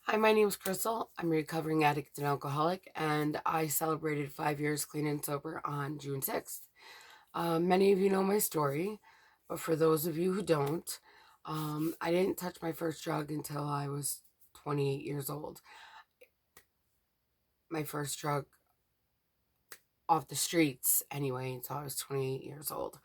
Hi, my name is Crystal. I'm a recovering addict and alcoholic, and I celebrated 5 years clean and sober on June 6th. Many of you know my story, but for those of you who don't, I didn't touch my first drug until I was 28 years old. My first drug off the streets, anyway, until I was 28 years old.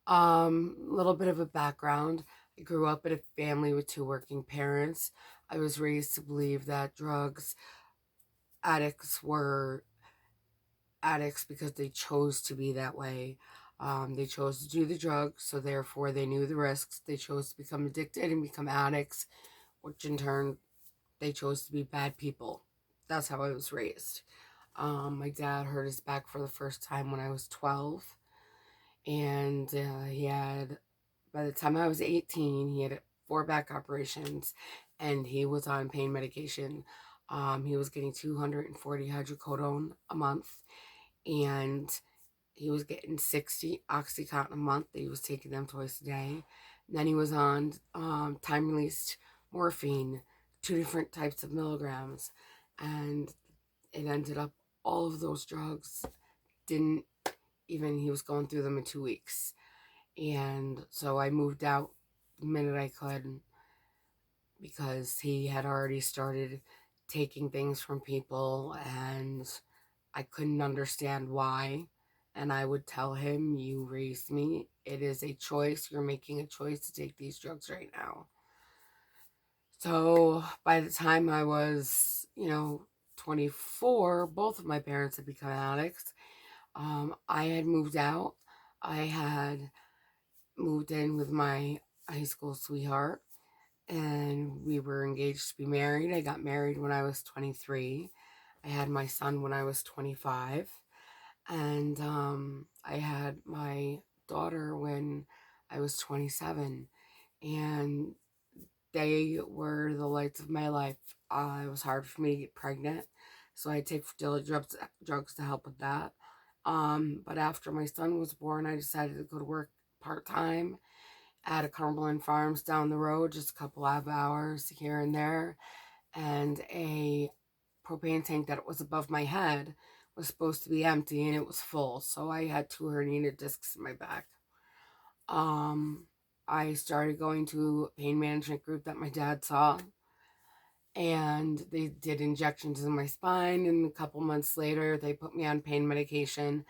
Little bit of a background. I grew up in a family with two working parents. I was raised to believe that drugs addicts were addicts because they chose to be that way. They chose to do the drugs, so therefore they knew the risks. They chose to become addicted and become addicts, which in turn they chose to be bad people. That's how I was raised. My dad hurt his back for the first time when I was 12, and by the time I was 18, he had four back operations, and he was on pain medication. He was getting 240 hydrocodone a month, and he was getting 60 Oxycontin a month that he was taking them twice a day. And then he was on time released morphine, two different types of milligrams. And it ended up all of those drugs didn't even, he was going through them in 2 weeks. And so I moved out the minute I could because he had already started taking things from people and I couldn't understand why. And I would tell him, "You raised me. It is a choice. You're making a choice to take these drugs right now." So by the time I was, 24, both of my parents had become addicts. I had moved out. I had moved in with my high school sweetheart, and we were engaged to be married. I got married when I was 23. I had my son when I was 25. And I had my daughter when I was 27. And they were the lights of my life. It was hard for me to get pregnant, so I take daily drugs to help with that. But after my son was born, I decided to go to work part time at a Cumberland Farms down the road, just a couple of hours here and there, and a propane tank that was above my head was supposed to be empty and it was full. So I had two herniated discs in my back. Um, I started going to a pain management group that my dad saw, and they did injections in my spine. And a couple months later, they put me on pain medication,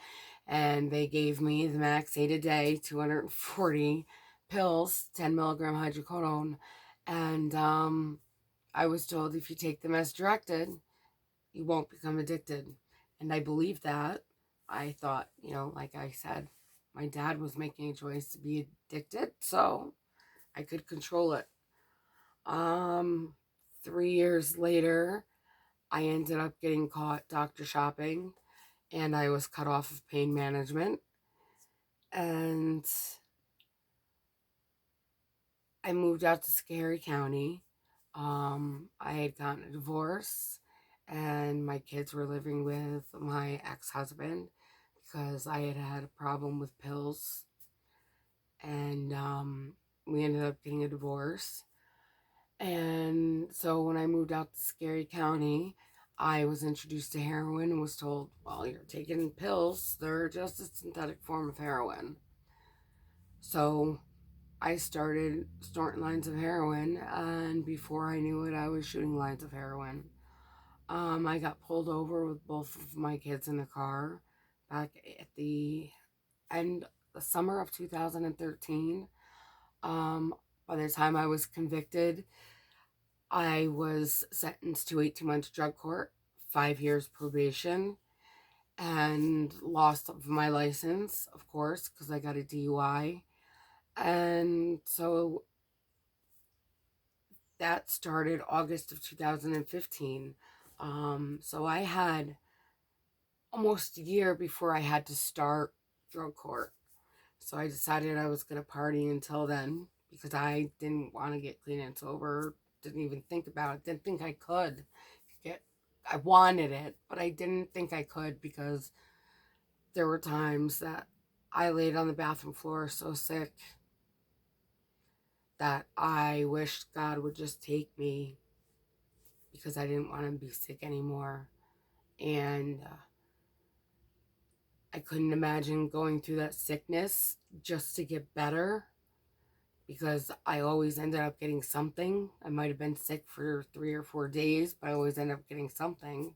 and they gave me the max 8 a day, 240 pills, 10 milligram hydrocodone. And I was told if you take them as directed, you won't become addicted. And I believed that. I thought, like I said, my dad was making a choice to be addicted, so I could control it. Um, 3 years later, I ended up getting caught doctor shopping, and I was cut off of pain management. And I moved out to Schoharie County. I had gotten a divorce, and my kids were living with my ex-husband because I had had a problem with pills, and we ended up getting a divorce. And so when I moved out to Schoharie County, I was introduced to heroin and was told, "Well, you're taking pills. They're just a synthetic form of heroin." So I started snorting lines of heroin, and before I knew it, I was shooting lines of heroin. I got pulled over with both of my kids in the car back at the end, the summer of 2013. Um, by the time I was convicted, I was sentenced to 18 months drug court, 5 years probation, and lost of my license, of course, because I got a DUI. And so that started August of 2015. So I had almost a year before I had to start drug court. So I decided I was going to party until then because I didn't want to get clean and sober. Didn't even think about it. Didn't think I could get. I wanted it, but I didn't think I could because there were times that I laid on the bathroom floor so sick that I wished God would just take me because I didn't want to be sick anymore. And I couldn't imagine going through that sickness just to get better, because I always ended up getting something. I might have been sick for 3 or 4 days, but I always end up getting something.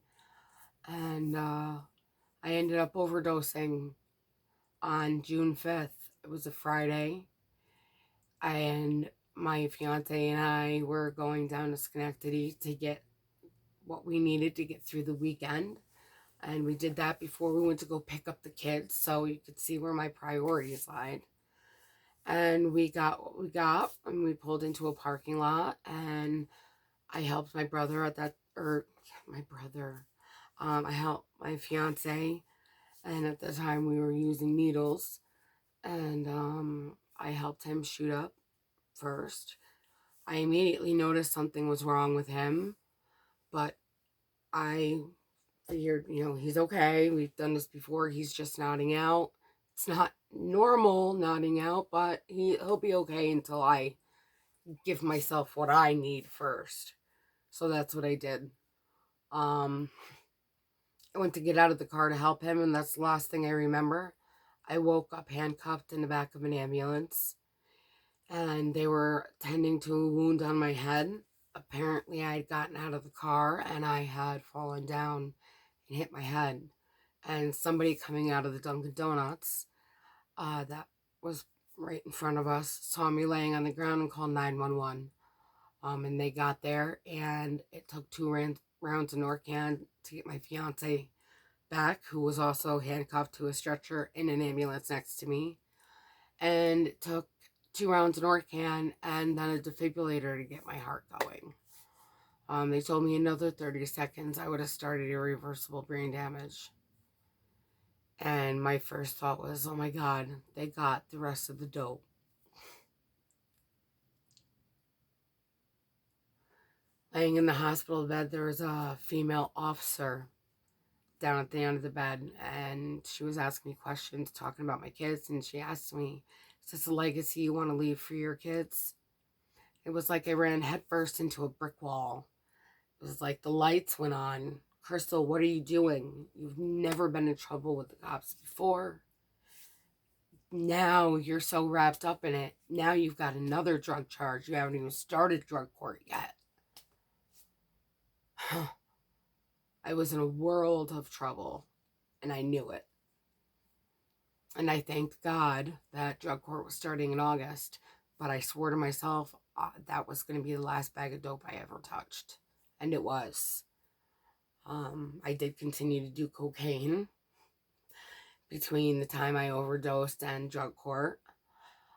And I ended up overdosing on June 5th. It was a Friday. And my fiance and I were going down to Schenectady to get what we needed to get through the weekend. And we did that before we went to go pick up the kids, so you could see where my priorities lied. And we got what we got, and we pulled into a parking lot, and I helped my brother at that, or my brother, I helped my fiance, and at the time we were using needles, and I helped him shoot up first. I immediately noticed something was wrong with him, but I figured, he's okay. We've done this before. He's just nodding out. It's not normal nodding out, but he'll be okay until I give myself what I need first. So that's what I did. I went to get out of the car to help him, and that's the last thing I remember. I woke up handcuffed in the back of an ambulance, and they were tending to a wound on my head. Apparently, I had gotten out of the car and I had fallen down and hit my head. And somebody coming out of the Dunkin' Donuts that was right in front of us saw me laying on the ground and called 911. And they got there, and it took 2 rounds of Norcan to get my fiance back, who was also handcuffed to a stretcher in an ambulance next to me. And it took 2 rounds of Norcan and then a defibrillator to get my heart going. They told me another 30 seconds I would have started irreversible brain damage. And my first thought was, oh my God, they got the rest of the dope. Laying in the hospital bed, there was a female officer down at the end of the bed, and she was asking me questions, talking about my kids, and she asked me, is this a legacy you want to leave for your kids? It was like I ran headfirst into a brick wall. It was like the lights went on. Crystal, what are you doing? You've never been in trouble with the cops before. Now you're so wrapped up in it. Now you've got another drug charge. You haven't even started drug court yet. I was in a world of trouble, and I knew it. And I thanked God that drug court was starting in August, but I swore to myself that was going to be the last bag of dope I ever touched. And it was. I did continue to do cocaine between the time I overdosed and drug court.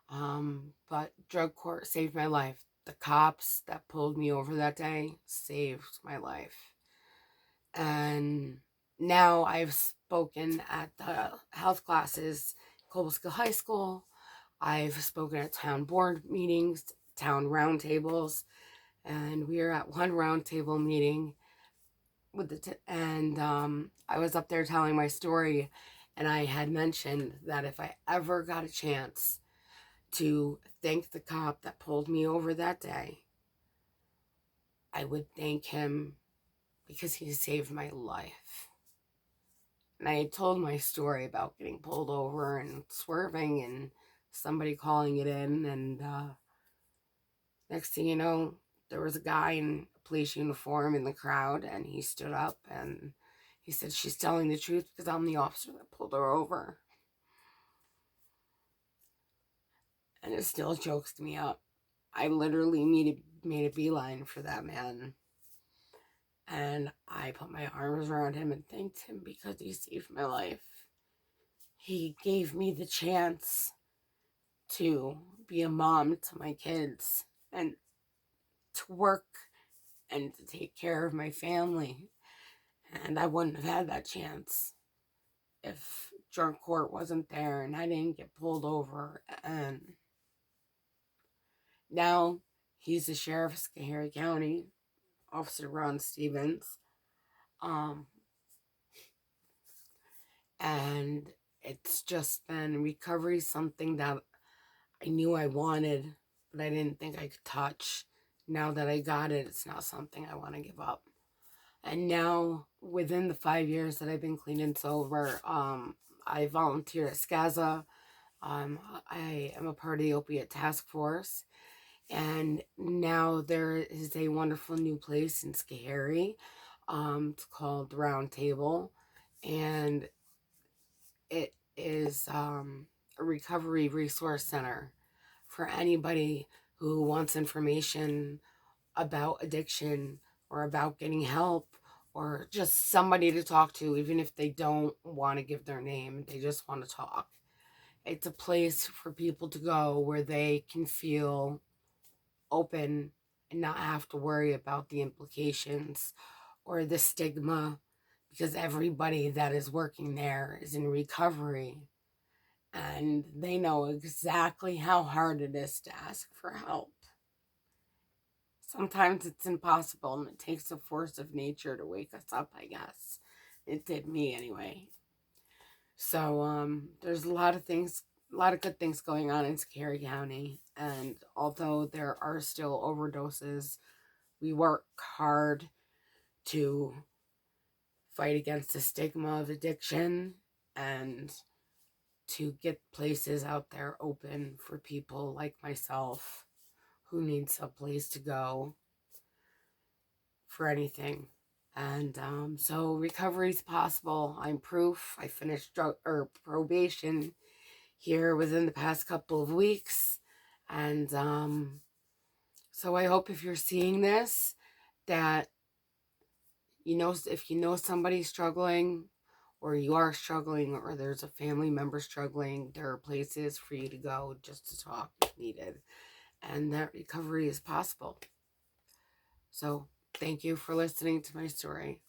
But drug court saved my life. The cops that pulled me over that day saved my life. And now I've spoken at the health classes, Cobleskill High School. I've spoken at town board meetings, town roundtables, and we are at one roundtable meeting with I was up there telling my story, and I had mentioned that if I ever got a chance to thank the cop that pulled me over that day, I would thank him because he saved my life. And I had told my story about getting pulled over and swerving and somebody calling it in, and next thing you know, there was a guy in a police uniform in the crowd, and he stood up and he said, she's telling the truth because I'm the officer that pulled her over. And it still chokes me up. I literally made a beeline for that man. And I put my arms around him and thanked him because he saved my life. He gave me the chance to be a mom to my kids and to work and to take care of my family. And I wouldn't have had that chance if drug court wasn't there and I didn't get pulled over. And now he's the sheriff of Schoharie County, Officer Ron Stevens. And it's just been recovery, something that I knew I wanted, but I didn't think I could touch. Now that I got it, it's not something I want to give up. And now, within the 5 years that I've been clean and sober, I volunteer at SCAZA. I am a part of the opiate task force. And now there is a wonderful new place in Schoharie. It's called the Round Table. And it is a recovery resource center for anybody who wants information about addiction or about getting help or just somebody to talk to, even if they don't want to give their name, they just want to talk. It's a place for people to go where they can feel open and not have to worry about the implications or the stigma, because everybody that is working there is in recovery and they know exactly how hard it is to ask for help. Sometimes it's impossible and it takes a force of nature to wake us up, I guess. It did me anyway. So there's a lot of things, a lot of good things going on in Schoharie County. And although there are still overdoses, we work hard to fight against the stigma of addiction and to get places out there open for people like myself who need some place to go for anything. And so recovery is possible. I'm proof. I finished probation here within the past couple of weeks. And so I hope if you're seeing this, that if you know somebody struggling, or you are struggling, or there's a family member struggling, there are places for you to go just to talk if needed. And that recovery is possible. So thank you for listening to my story.